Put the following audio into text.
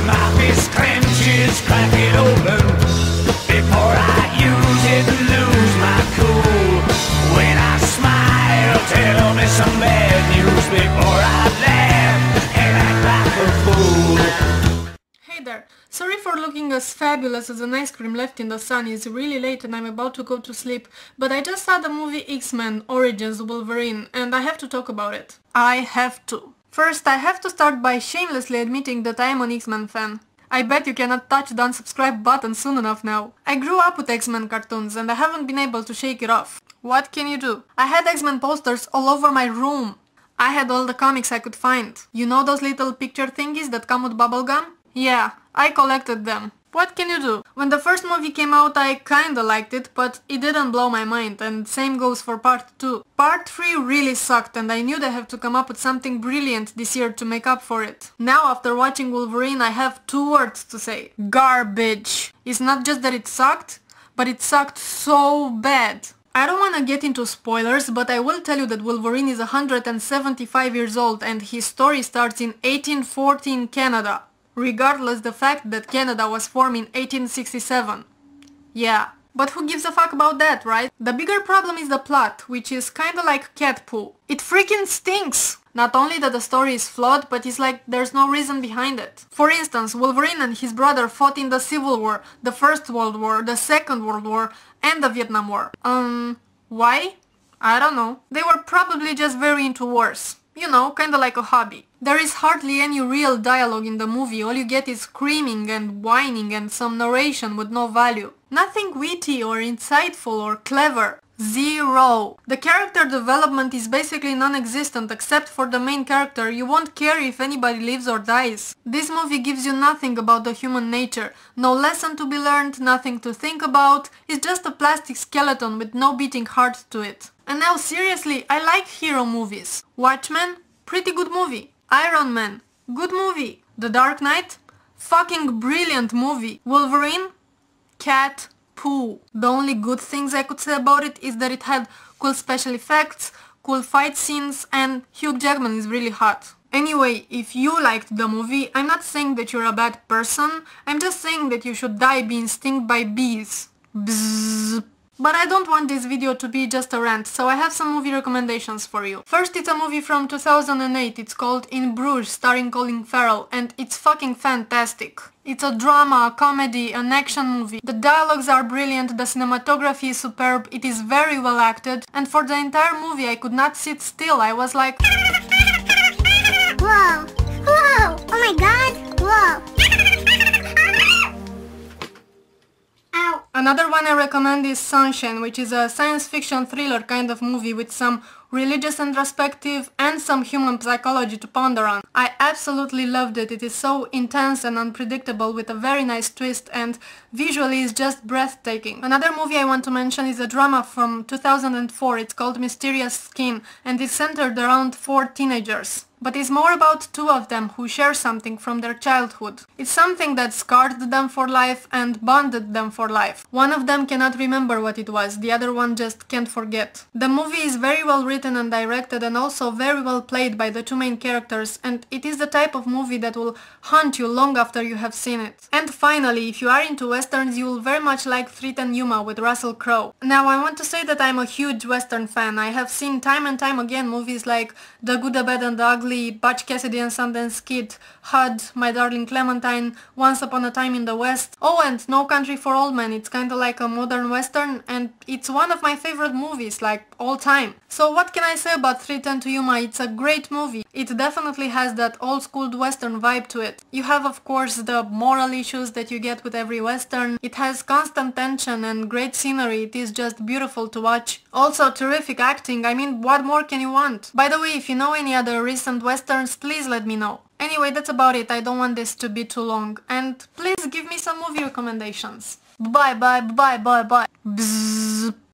My fist clenches, crack it open before I use it and lose my cool. When I smile, tell me some bad news before I laugh and act like a fool. Hey there, sorry for looking as fabulous as an ice cream left in the sun. It's really late and I'm about to go to sleep, but I just saw the movie X-Men Origins Wolverine and I have to talk about it. I have to. First, I have to start by shamelessly admitting that I am an X-Men fan. I bet you cannot touch the unsubscribe button soon enough now. I grew up with X-Men cartoons and I haven't been able to shake it off. What can you do? I had X-Men posters all over my room. I had all the comics I could find. You know those little picture thingies that come with bubblegum? Yeah, I collected them. What can you do? When the first movie came out I kinda liked it, but it didn't blow my mind, and same goes for part 2. Part 3 really sucked and I knew they have to come up with something brilliant this year to make up for it. Now after watching Wolverine I have 2 words to say. Garbage. It's not just that it sucked, but it sucked so bad. I don't wanna get into spoilers, but I will tell you that Wolverine is 175 years old and his story starts in 1840 in Canada. Regardless the fact that Canada was formed in 1867. Yeah, but who gives a fuck about that, right? The bigger problem is the plot, which is kinda like cat poo. It freaking stinks! Not only that the story is flawed, but it's like there's no reason behind it. For instance, Wolverine and his brother fought in the Civil War, the First World War, the Second World War, and the Vietnam War. Why? I don't know. They were probably just very into wars. You know, kinda like a hobby. There is hardly any real dialogue in the movie, all you get is screaming and whining and some narration with no value. Nothing witty or insightful or clever. Zero. The character development is basically non-existent except for the main character. You won't care if anybody lives or dies. This movie gives you nothing about the human nature. No lesson to be learned, nothing to think about. It's just a plastic skeleton with no beating heart to it. And now seriously, I like hero movies. Watchmen? Pretty good movie. Iron Man? Good movie. The Dark Knight? Fucking brilliant movie. Wolverine? Cat poo. The only good things I could say about it is that it had cool special effects, cool fight scenes, and Hugh Jackman is really hot. Anyway, if you liked the movie, I'm not saying that you're a bad person, I'm just saying that you should die being stung by bees. Bzzz. But I don't want this video to be just a rant, so I have some movie recommendations for you. First, it's a movie from 2008, it's called In Bruges, starring Colin Farrell, and it's fucking fantastic. It's a drama, a comedy, an action movie. The dialogues are brilliant, the cinematography is superb, it is very well acted, and for the entire movie I could not sit still, I was like... Whoa! Whoa! Oh my god! Whoa! Ow! Another one I recommend is Sunshine, which is a science fiction thriller kind of movie with some religious introspective and some human psychology to ponder on. I absolutely loved it. It is so intense and unpredictable with a very nice twist and visually is just breathtaking. Another movie I want to mention is a drama from 2004. It's called Mysterious Skin and is centered around 4 teenagers. But it's more about 2 of them who share something from their childhood. It's something that scarred them for life and bonded them for life. One of them cannot remember what it was, the other one just can't forget. The movie is very well written and directed and also very well played by the 2 main characters, and it is the type of movie that will haunt you long after you have seen it. And finally, if you are into westerns, you will very much like Threat and Yuma with Russell Crowe. Now I want to say that I'm a huge western fan. I have seen time and time again movies like The Good, the Bad and the Ugly, Butch Cassidy and Sundance Kid, HUD, My Darling Clementine, Once Upon a Time in the West. Oh, and No Country for Old Men. It's kinda like a modern western and it's one of my favorite movies, like all time. So what can I say about 3:10 to Yuma? It's a great movie. It definitely has that old school western vibe to it. You have of course the moral issues that you get with every western. It has constant tension and great scenery. It is just beautiful to watch. Also terrific acting. I mean, what more can you want? By the way, if you know any other recent westerns, please let me know. Anyway, that's about it. I don't want this to be too long. And please give me some movie recommendations. Bye bye bye bye bye. Bzzz.